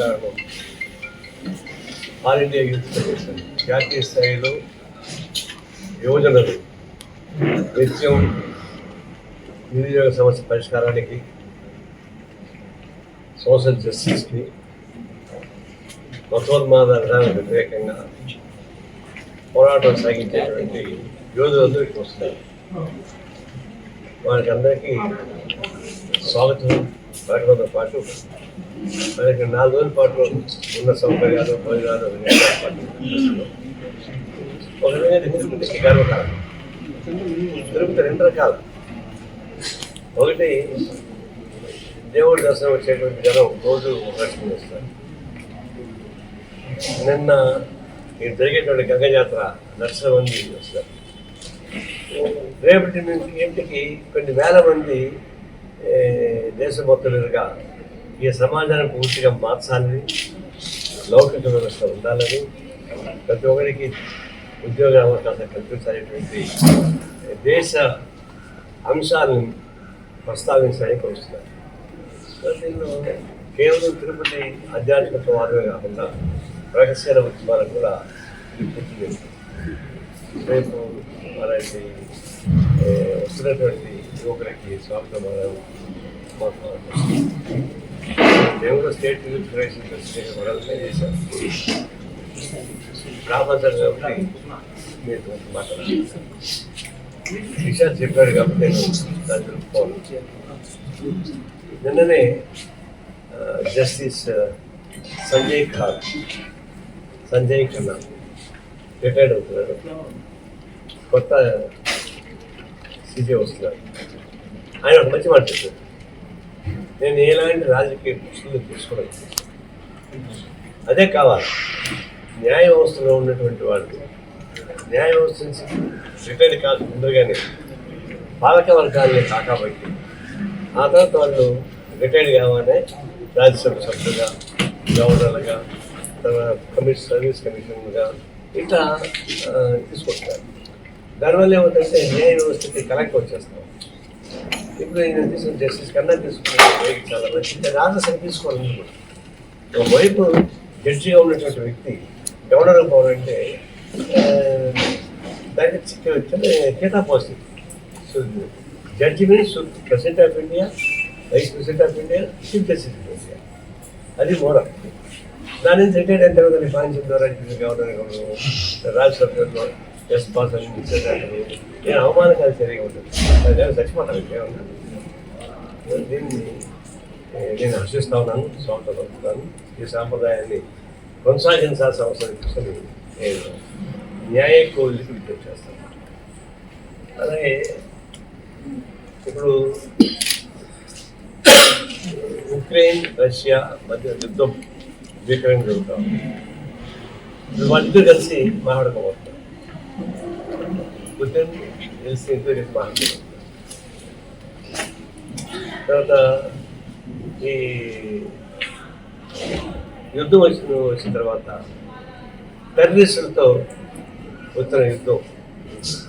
కారణం all India youth federation జాతీయ స్థాయిలో యువజనులు నిత్యం నిరుద్యోగ సమస్య పరిష్కారానికి, సోషల్ జస్టిస్కి, మతోన్మాద విధానాలకు వ్యతిరేకంగా పోరాటం సాగించేటువంటి యోధులందరూ ఇక్కడ వస్తారు. వారికి అందరికీ స్వాగతం పలకడంతో పాటు మనకి 4 రోజుల పాటు ఉన్న సౌకర్యాలు, భోజనాలు ఒక విధంగా తిరుపతికి గర్వకాలం. తిరుపతి 2 రకాలు. ఒకటి, దేవుడి దర్శనం వచ్చేటువంటి జనం రోజు దర్శనం చేస్తారు. నిన్న ఇక్కడ జరిగేటువంటి గంగ జాతర దర్శనం మంది వస్తారు. రేపటి నుంచి ఇంటికి కొన్ని వేల మంది దేశభక్తులుగా ఈ సమాజాన్ని పూర్తిగా మార్చాలని, లౌకిక వ్యవస్థ ఉండాలని, ప్రతి ఒక్కరికి ఉద్యోగ అవకాశం కల్పించాలనేటువంటి దేశ అంశాలను ప్రస్తావించడానికి వస్తున్నారు. దీనిలో కేవలం తిరుపతి ఆధ్యాత్మిక వాదమే కాకుండా ప్రగతిశీల ఉద్యమాలకు కూడా ఇది పుట్టింది. రేపు అలాంటి వస్తున్నటువంటి యువకులకి స్వాగతం మేము కూడా స్టేట్ యూత్ ఫెడరేషన్ మొదలుగా చేశాం. రాబోతారు కాబట్టి మీరు మాట్లాడాలి. విషయాలు చెప్పాడు కాబట్టి నేను దాని తెలుపుకోను. నిన్ననే జస్టిస్ సంజయ్ ఖన్నా రిటైర్డ్ అవుతున్నాడు. కొత్త సీజే వస్తున్నారు. ఆయన ఒక మంచి మాట చెప్పారు, నేను ఎలాంటి రాజకీయ దృష్టిలో తీసుకోవడం, అదే కావాలి. న్యాయ వ్యవస్థలో ఉన్నటువంటి వాళ్ళు న్యాయ వ్యవస్థ నుంచి రిటైర్డ్ కాదు ముందుగానే పాలక వర్గాన్ని కాకబట్టి ఆ తర్వాత వాళ్ళు రిటైర్డ్ కావాలనే రాజ్యసభ సభ్యులుగా, గవర్నర్లుగా, సర్వీస్ కమిషనర్గా ఇట్లా తీసుకొస్తారు. దానివల్ల ఏమంటే న్యాయ వ్యవస్థకి కలెక్ట్ వచ్చేస్తాం. ఇప్పుడు నేను తీసుకున్న జస్టిస్ కన్నా తీసుకునే చాలా మంచి రాజసభ తీసుకోవాలి. ఒకవైపు జడ్జిగా ఉన్నటువంటి వ్యక్తి గవర్నర్ పోవాలంటే దానికి కేటా positive. So judge means president of India, vice president of India, chief justice of India. అది మోరల్. దాని నుంచి రిటైర్డ్ అయిన తర్వాత పాయింట్ ద్వారా గవర్నర్ రాజ్యసభలో ఎస్ పాస్ అని ఇచ్చేదాన్ని నేను అవమానకాలు సరిగా ఉంటుంది. చచ్చిపోతాను ఏమన్నా. దీన్ని నేను హర్షిస్తా ఉన్నాను, స్వాగతం పలుకుతాను. ఈ సాంప్రదాయాన్ని కొనసాగించాల్సిన అవసరం తీసుకొని నేను న్యాయ కోవిలికి విజ్ఞప్తి చేస్తాను. అలాగే ఇప్పుడు ఉక్రెయిన్, రష్యా మధ్య యుద్ధం భీకరంగా జరుగుతాం. వాళ్ళిద్దరు కలిసి మాట్లాడుకోబోతున్నారు. పుతిన్ కలిసి ఇద్దరు కలిసి మాట్లాడుకోబోతున్నారు. తర్వాత ఈ యుద్ధం వచ్చిన తర్వాత టెర్రరిస్టులతో వచ్చిన యుద్ధం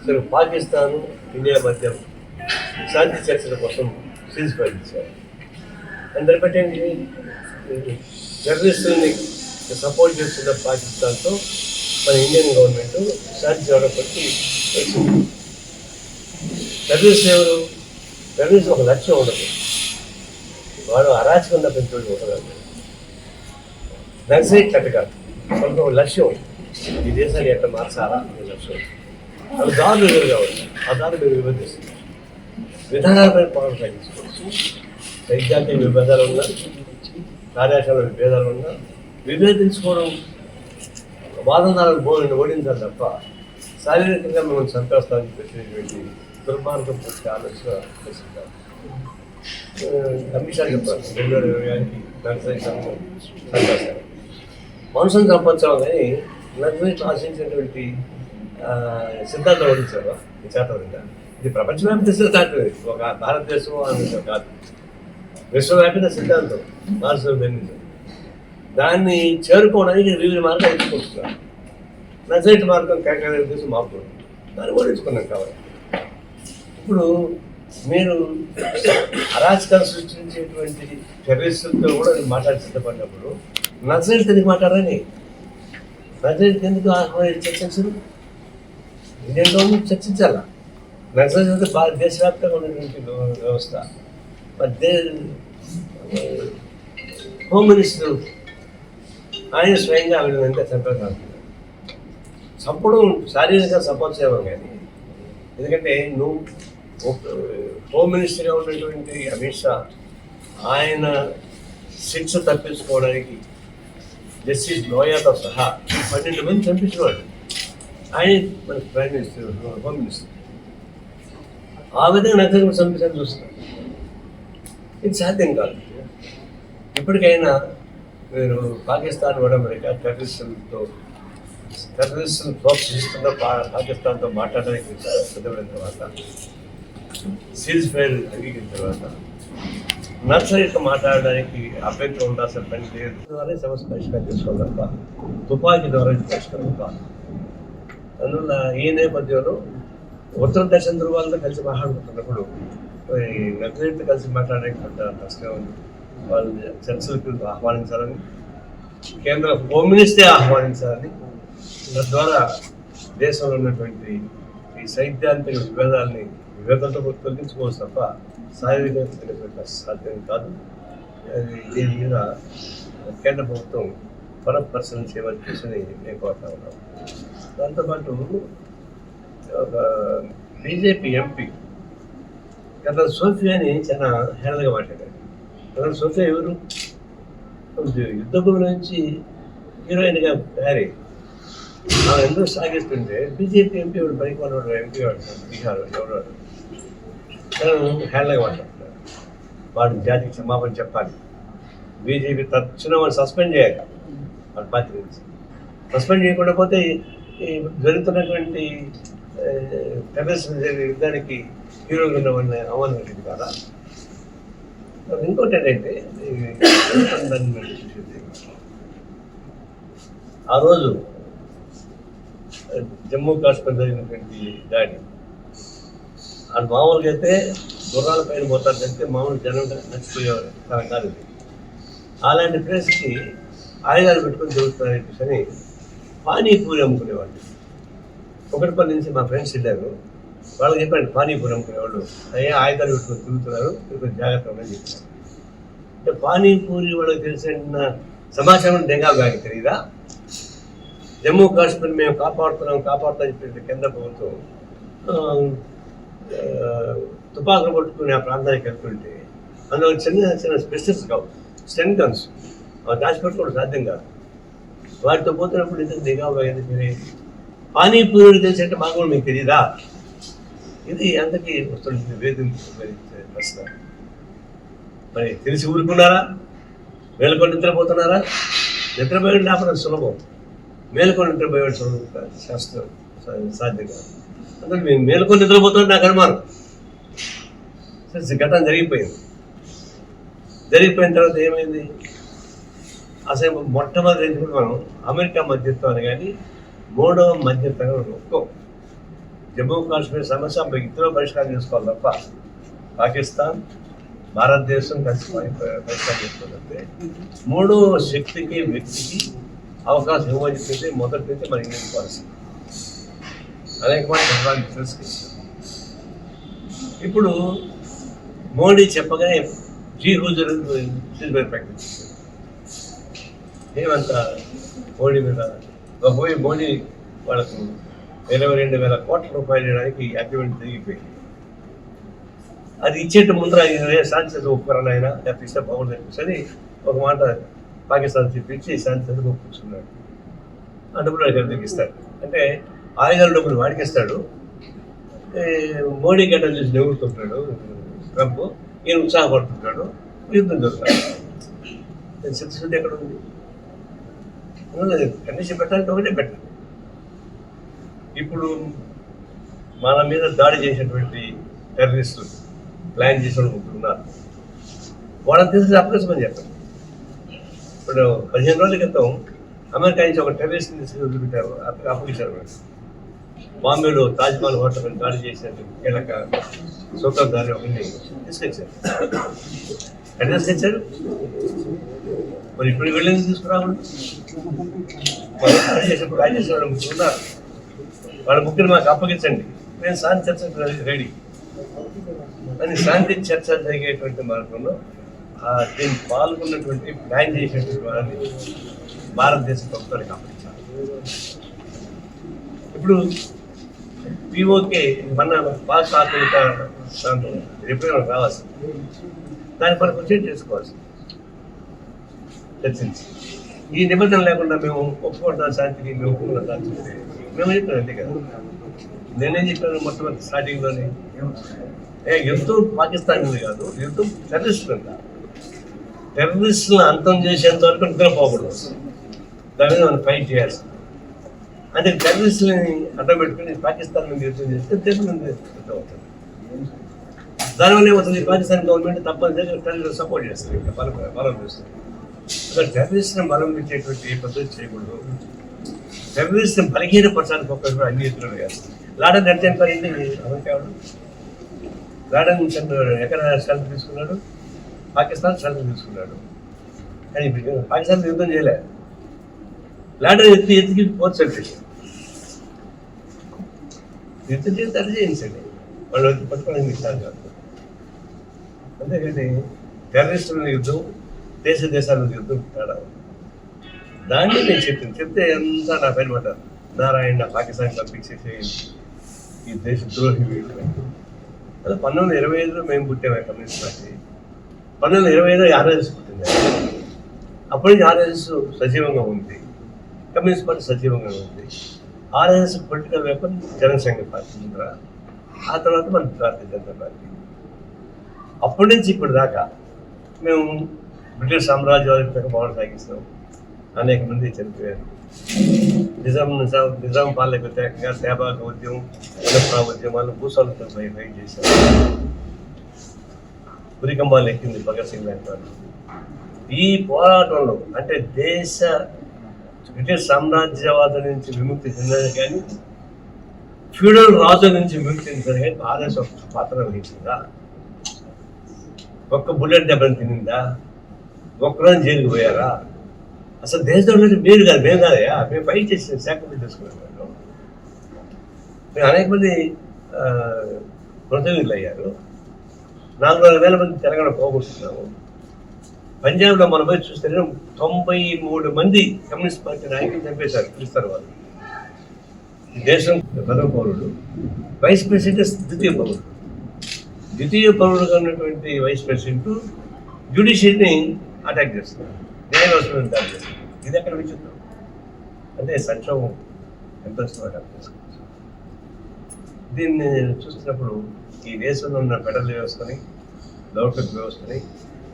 సరే పాకిస్తాన్, ఇండియా మధ్య శాంతి చర్చల కోసం సీజ్ ఫైర్ ఇచ్చారు. అందరి పెట్టండి టెర్రరిస్టుల్ని సపోర్ట్ చేస్తున్న పాకిస్తాన్తో మన ఇండియన్ గవర్నమెంట్ శాంతి చేయడం బట్టి వచ్చింది. టెర్రరిస్ట్ ఎవరు? టెర్రరిస్ట్ ఒక లక్ష్యం ఉండదు, వాడు అరాచకంగా పెంచుకోవడం ఉండదు. నక్సలైట్ కట్ట కాదు, వాళ్ళకి ఒక లక్ష్యం, ఈ దేశాన్ని ఎట్లా మార్చాలా అనే లక్ష్యం. వాళ్ళు దారులు ఎదురు కావచ్చు, ఆ దారులు మీరు విభజిస్తున్నారు. విధానాలపై పోరాటం సాగించుకోవచ్చు. సైద్ధాంతిక విభేదాలు ఉన్నా, కార్యాచరణ విభేదాలు ఉన్నా విభేదించుకోవడం, వాదనాలను ఓడించాలి తప్ప శారీరకంగా మిమ్మల్ని చంపేస్తామని పెట్టినటువంటి దుర్మార్గం పూర్తి ఆలోచన చేస్తుంటారు. అమిత్ షా చెప్పారు 2020 నక్సలైట్ చంపేస్తారు. మనుషులను చంపచ్చాము కానీ నక్సలైట్ ఆశించినటువంటి సిద్ధాంతం ఓడించారు. ఈ చేతగా ఇది ప్రపంచవ్యాప్త సిద్ధాంతం, ఒక భారతదేశం అనేది కాదు, విశ్వవ్యాప్త సిద్ధాంతం మార్క్సిజం. దాన్ని చేరుకోవడానికి వివిధ మార్గాలు ఎంచుకుంటున్నారు. నక్సలైట్ మార్గం కేటాయించిన దేశం మారుతుంది, దాన్ని ఓడించుకున్నాం కావాలి. ఇప్పుడు మీరు అరాచకాలు సృష్టించేటువంటి టెర్రరిస్టులతో కూడా మాట్లాడి సిద్ధపడినప్పుడు నక్సలైట్ ఎందుకు మాట్లాడని, నక్సలైట్ ఎందుకు చర్చించరు? ఇండియన్ గవర్నమెంట్ చర్చించాలా. నక్సలైట్ అంటే బాగా దేశవ్యాప్తంగా ఉన్నటువంటి వ్యవస్థ. మరి హోమ్ మినిస్టర్ ఆయన స్వయంగా ఆవిడ ఎంత చంపడం చంపడం శారీరకంగా సపోర్ట్సేమో కానీ, ఎందుకంటే నువ్వు హోమ్ మినిస్టర్గా ఉన్నటువంటి అమిత్ షా ఆయన శిక్ష తప్పించుకోవడానికి జస్టిస్ లోయాతో సహా 12 మంది చంపించేవాడు. ఆయన మన ప్రైమ్ మినిస్టర్, హోమ్ మినిస్టర్. ఆ విధంగా నక్సలైట్ చంపించాలని చూస్తున్నారు. ఇది సాధ్యం కాదు. ఇప్పటికైనా మీరు పాకిస్తాన్ కూడా అమెరికా టెర్రరిస్టులతో ప్రోత్సహిస్తున్న పాకిస్తాన్తో మాట్లాడడానికి సిద్ధపడిన తర్వాత, సీజ్ ఫైర్ అంగీకరించిన తర్వాత నక్సలైట్తో మాట్లాడడానికి అభ్యంతరం ఉండాల్సిన పని లేదు. ద్వారా సమస్య పరిష్కారం చేసుకోవాలి తప్ప తుపాకీ ద్వారా పరిష్కారం కాదు. అందువల్ల ఈ నేపథ్యంలో ఉత్తర దక్షిణ ధృవాలతో కలిసి మాట్లాడుకుంటున్నప్పుడు నక్సలైట్తో కలిసి మాట్లాడడానికి కొంత కష్టంగా ఉంది. వాళ్ళని చర్చలకు ఆహ్వానించాలని, కేంద్ర హోమ్ మినిస్టరే ఆహ్వానించాలని, తద్వారా దేశంలో ఉన్నటువంటి ఈ సైద్ధాంతిక విభేదాలతో తొలగించుకోవచ్చు తప్ప శారీరక సాధ్యం కాదు. దీని మీద కేంద్ర ప్రభుత్వం పరిశీలన చేయమని చూసి మేము కోరుతా ఉన్నాం. దాంతోపాటు ఒక బీజేపీ ఎంపీ గత సోఫియాని చాలా హేళనగా మాట్లాడారు. గత సోఫియా ఎవరు? యుద్ధ భూమి నుంచి హీరోయిన్గా తయారై ఎందుకు సాగిస్తుంటే బీజేపీ ఎంపీ వాడు పనికి వాడు ఎంపీ వాడు బీహార్ ఎవరు హేళనగా మాట్లాడుతున్నారు. వాడు జాతికి క్షమాపణ చెప్పాలి. బీజేపీ తక్షణం వాడు సస్పెండ్ చేయాలి. వాళ్ళ పార్టీ నుంచి సస్పెండ్ చేయకుండా పోతే ఈ జరుగుతున్నటువంటి టెర్రరిస్ట్ యుద్ధానికి హీరోగా ఉన్నవన్నీ అవ్వాలనేది కదా. ఇంకోటి ఏంటంటే ఆ రోజు జమ్మూ కాశ్మీర్ జరిగినటువంటి దాడి, అది మామూలుగా అయితే గుర్రాల పైన పోతారంటే మామూలు జనం నచ్చిపోయేవారు కాదు. అలాంటి ప్లేస్కి ఆయుధాలు పెట్టుకొని తిరుగుతున్నారని చెప్పేసి పానీపూరి అమ్ముకునేవాళ్ళు. ఒకటిపల్లి నుంచి మా ఫ్రెండ్స్ వెళ్ళారు. వాళ్ళకి చెప్పండి, పానీపూరి అమ్ముకునేవాళ్ళు అయ్యా ఆయుధాలు పెట్టుకొని తిరుగుతున్నారు, కొంచెం జాగ్రత్తగా ఉండని చెప్పారు. అంటే పానీపూరి వాళ్ళకి తెలిసిన సమాచారం డెంగా బ్యాగ్ తెలియదా? జమ్మూ కాశ్మీర్ మేము కాపాడుతాం చెప్పి కేంద్ర ప్రభుత్వం తుపాకులు పట్టుకుని ఆ ప్రాంతానికి వెళ్తుంటే అందులో చిన్న స్పెషల్స్ కావు, స్టెన్ గన్స్ దాచిపెట్టుకోవడం సాధ్యం కాదు. వాటితో పోతున్నప్పుడు ఎందుకు దిగా ఎందుకు పానీపూరి తెలిసి మాకు కూడా మీకు తెలియదా? ఇది అంతకీ వస్తుంది వేధింపు ప్రశ్న. మరి తెలిసి ఊరుకున్నారా? మేలుకొని నిద్రపోతున్నారా? నిద్రపోయడం ఆపడం సులభం, మేలుకొని నిద్రపోయడం సులభం శాస్త్రం సాధ్యం కాదు. అందులో మేము మేలుకొని నిద్రపోతున్నా నాకు అనుమానం. ఘటన జరిగిపోయిన తర్వాత ఏమైంది? అసలు మొట్టమొదటి మనం అమెరికా మధ్యత్వాన్ని కానీ మూడవ మధ్యత్వంగా ఒక్కో జమ్మూ కాశ్మీర్ సమస్య ఇద్దరు పరిష్కారం చేసుకోవాలి తప్ప పాకిస్తాన్ భారతదేశం కలిసి పరిష్కారం చేసుకోవాలంటే మూడో శక్తికి వ్యక్తికి అవకాశం ఇవ్వని చెప్పి మొదటి నుంచి మన ఇండియన్ పాలసీ అనేక మంది తిరస్కరిస్తారు. ఇప్పుడు మోడీ చెప్పగానే ప్రకటించారు. ఏమంతా మోడీ మీద పోయి మోడీ వాళ్ళకు 22,000 కోట్ల రూపాయలు ఇవ్వడానికి అగ్రిమెంట్ జరిగిపోయింది. అది ఇచ్చేట ముందర శాంతిసేత ఒప్పుకోరని ఆయన లేకపోతే ఇస్తే బాగుంది అనిపిస్తుంది ఒక మాట పాకిస్తాన్ చూపించి శాంతిసేత ఒప్పుకున్నాడు. ఆ డబ్బులు వాడికి అందరికి ఇస్తాడు. అంటే ఆయుధాల డబ్బులు వాడికి ఇస్తాడు. మోడీ గడ్డలు చూసి నవ్వుతుంటాడు ట్రంప్, ఈయన ఉత్సాహపడుతుంటాడు, యుద్ధం జరుగుతాడు. చిత్తశుద్ధి ఎక్కడ ఉంది? కండిషన్ పెట్టాలంటే ఒకటే పెట్టాలి. ఇప్పుడు మన మీద దాడి చేసేటువంటి టెర్రరిస్టులు ప్లాన్ చేసిన ముగ్గురు ఉన్నారు. వాళ్ళని తీసుకుని అప్రసమని చెప్పండి. ఇప్పుడు 15 రోజుల క్రితం అమెరికా నుంచి ఒక టెర్రరిస్ట్ని తీసుకుని వదిలిపెట్టారు, అప్పగించారు. బాంబేలో తాజ్మహల్ హోటల్ దాడి చేసినట్టు కీలక సూత్రధారి ఒకరిని తీసుకొచ్చారు. అడ్రస్ తెచ్చారు. మరి ఇప్పుడు వెళ్ళేది తీసుకురావాలి. రాజేశ్వర ఉన్నారు, వాళ్ళ ముగ్గురు మాకు అప్పగించండి, నేను శాంతి చర్చ రెడీ అని. శాంతి చర్చ జరిగేటువంటి మార్గంలో దీన్ని పాల్గొన్నటువంటి ప్లాన్ చేసినటువంటి వాళ్ళని భారతదేశ ప్రభుత్వానికి అప్పగించాలి. ఇప్పుడు పిఓకే మన పాస్ ఆత్మిక ఎప్పుడైనా రావాల్సింది, దాని పని కొంచెం చేసుకోవాల్సింది చర్చించి. ఈ నిబంధన లేకుండా మేము ఒప్పుకుంటున్నాం శాంతికి, మేము ఒప్పుకున్న శాంతి మేము చెప్పాను అంతే కదా. నేనేం చెప్పాను మొట్టమొదటి స్టార్టింగ్లోనే, యుద్ధం పాకిస్తాన్ మీద కాదు, యుద్ధం టెర్రరిస్టులు అంట. టెర్రరిస్టులను అంతం చేసేంత వరకు నిద్రపోకూడదు, దాని మీద మనం ఫైట్ చేయాల్సింది. అంటే టెర్రరిస్టులని అడ్డం పెట్టుకుని పాకిస్తాన్ మీద యుద్ధం చేస్తే దేశం మీద యుద్ధం అవుతుంది. దానివల్ల ఏమవుతుంది, పాకిస్తాన్ గవర్నమెంట్ తప్పనిసరిగా టెర్రరిస్ట్ సపోర్ట్ చేస్తుంది, ఇంకా బలం చేస్తుంది. అసలు టెర్రరిస్ట్ని బలం ఇచ్చేటువంటి ఏ పద్ధతి చేయకూడదు. టెర్రరిస్ట్ని బలహీనపరచడానికి ఒక్కరు అన్ని ఎత్తులు చేస్తుంది. లాడన్ ఎంత చనిపోయింది అమెరికా వాడు. లాడన్ ఎక్కడ సెలవు తీసుకున్నాడు, పాకిస్తాన్ సెలవు తీసుకున్నాడు. కానీ పాకిస్తాన్ యుద్ధం చేయలే. లాడన్ ఎత్తికి ఫోర్త్ సెంచరీ యుద్ధం చేసి అది చేయించండి, వాళ్ళు పట్టుకోవడానికి మీకు సాధ్యం కాదు. అంతేకాని టెర్రరిస్టుల యుద్ధం, దేశాల యుద్ధం తేడా. దాన్ని నేను చెప్తే అంతా నా పైన పడ్డారు. నారాయణ పాకిస్తాన్ పంపించేసి ఈ దేశ ద్రోహి వీళ్ళు. అదే 1925లో మేము పుట్టాము కమ్యూనిస్ట్ పార్టీ. 1925లో ఆర్ఎస్ఎస్ పుట్టింది. అప్పటి నుంచి ఆర్ఎస్ఎస్ సజీవంగా ఉంది, కమ్యూనిస్ట్ పార్టీ సజీవంగా ఉంది. RSS political weapon Jana Sangh party ముందర, ఆ తర్వాత మన భారతీయ జనతా పార్టీ. అప్పటి నుంచి ఇప్పటి దాకా మేము బ్రిటిష్ సామ్రాజ్యవాద పవన్ సాగిస్తాం. అనేక మంది చనిపోయారు. నిజాం పాలనకు వ్యతిరేకంగా సేవాక ఉద్యమం, పునఃప్రాణ ఉద్యమాలు, భూస్వాలతో ఫైట్ చేశారు. ఉరికంబాలు ఎక్కింది భగత్ సింగ్ లాంటి వాళ్ళు. ఈ పోరాటంలో అంటే దేశ బ్రిటిష్ సామ్రాజ్యవాదం నుంచి విముక్తి చెందని కానీ, ఫ్యూడల్ రాజుల నుంచి విముక్తి చెందని కానీ ఆర్ఎస్ పాత్ర వహించిందా? ఒక్క బుల్లెట్ దెబ్బని తినిందా? ఒక్కరోజు జైలుకి పోయారా? అసలు దేశంలో మీరు కాదు, మేము కాదయా, మేము ఫైట్ చేసి సాక్రిఫైస్ చేసుకున్నాం. మేము అనేక మంది మృతవీరులు అయ్యారు. 4,000 మంది తెలంగాణ పోగొట్టున్నాము. పంజాబ్లో మనం పోయి చూస్తే 93 మంది కమ్యూనిస్ట్ పార్టీ నాయకులు చంపేశారు పిలుస్తారు వాళ్ళు. ఈ దేశం ప్రథమ పౌరుడు, వైస్ ప్రెసిడెంట్ ద్వితీయ పౌరుడు. ద్వితీయ పౌరుడుగా ఉన్నటువంటి వైస్ ప్రెసిడెంట్ జ్యుడిషియరీని అటాక్ చేస్తున్నారు, న్యాయ వ్యవస్థను అటాక్ చేస్తున్నారు. ఇది ఎక్కడ విచిత్రం అంటే సంక్షోభం ఎంత వస్తుందో అటాక్ చేసుకోవచ్చు. దీన్ని చూస్తున్నప్పుడు ఈ దేశంలో ఉన్న ఫెడరల్ వ్యవస్థని, లౌకిక వ్యవస్థని,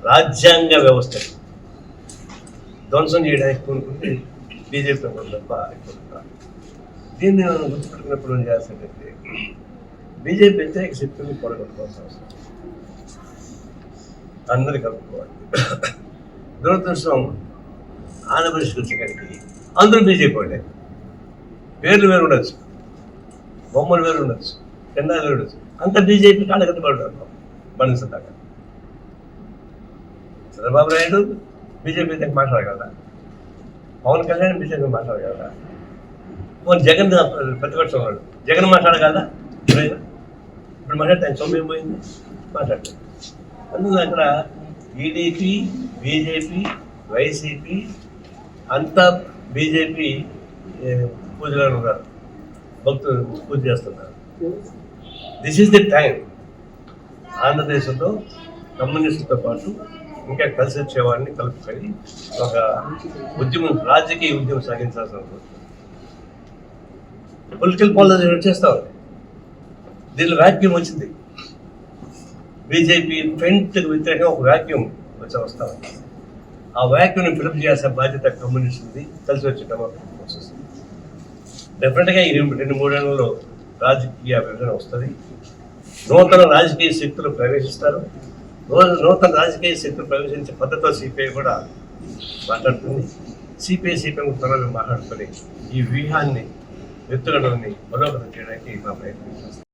రాజ్యాంగ వ్యవస్థని ధ్వంసం చేయడానికి కోరుకుంటే బీజేపీ తప్ప అయిపోతున్నారు. దీన్ని మనం గుర్తుపెట్టుకున్నప్పుడు ఏం చేస్తానంటే, బీజేపీ వ్యతిరేక శక్తుల్ని పొడగొట్టుకోవాల్సిన అవసరం, అందరూ కలుపుకోవాలి. దురదృష్టం ఆంధ్రప్రదేశ్కి వచ్చేకాడికి అందరూ బీజేపీ వాళ్ళే. పేర్లు వేరు ఉండొచ్చు, బొమ్మలు వేరు ఉండొచ్చు, జెండాలు వేరు ఉండొచ్చు, అంత బీజేపీ కాళ్ళకట్టు పడ్డారు. బండి దాకా చంద్రబాబు నాయుడు బీజేపీ దగ్గర మాట్లాడగలరా? పవన్ కళ్యాణ్ బీజేపీ మాట్లాడగలరా? జగన్ ప్రతిపక్షం వాడు జగన్ మాట్లాడగలరా? ఇప్పుడు మాట్లాడితే ఆయన సొమ్ము ఏం పోయింది, మాట్లాడలేదు. అందులో అక్కడ టీడీపీ, బీజేపీ, వైసీపీ అంతా బీజేపీ పూజలో ఉన్నారు, భక్తులు పూజ చేస్తున్నారు. This is the time. ఆంధ్రదేశంలో కమ్యూనిస్టులతో పాటు ఇంకా కలిసి వచ్చేవాడిని కలుపుకొని ఒక ఉద్యమం, రాజకీయ ఉద్యమం సాగించాల్సిన అవసరం. పొలిటికల్ పాలసీ చేస్తా ఉంది. దీనిలో వ్యాక్యూమ్ వచ్చింది. బీజేపీ ఫ్రంట్కి వ్యతిరేకంగా ఒక వ్యాక్యూమ్ వస్తా ఉంది. ఆ వ్యాక్యూమ్ని ఫిలప్ చేయాల్సిన బాధ్యత కమ్యూనిస్టులది, కలిసి వచ్చే డెమోక్రటిక్ వస్తుంది. డెఫినెట్గా ఈ 2-3 ఏళ్లలో రాజకీయ విభజన వస్తుంది. నూతన రాజకీయ శక్తులు ప్రవేశిస్తారు. నూతన రాజకీయ శక్తులు ప్రవేశించే పద్ధతితో సిపిఐ కూడా మాట్లాడుతుంది. సిపిఐ త్వరగా మాట్లాడుకొని ఈ వ్యూహాన్ని ఎత్తుగడని బలోపేతం చేయడానికి మా ప్రయత్నం చేస్తాం.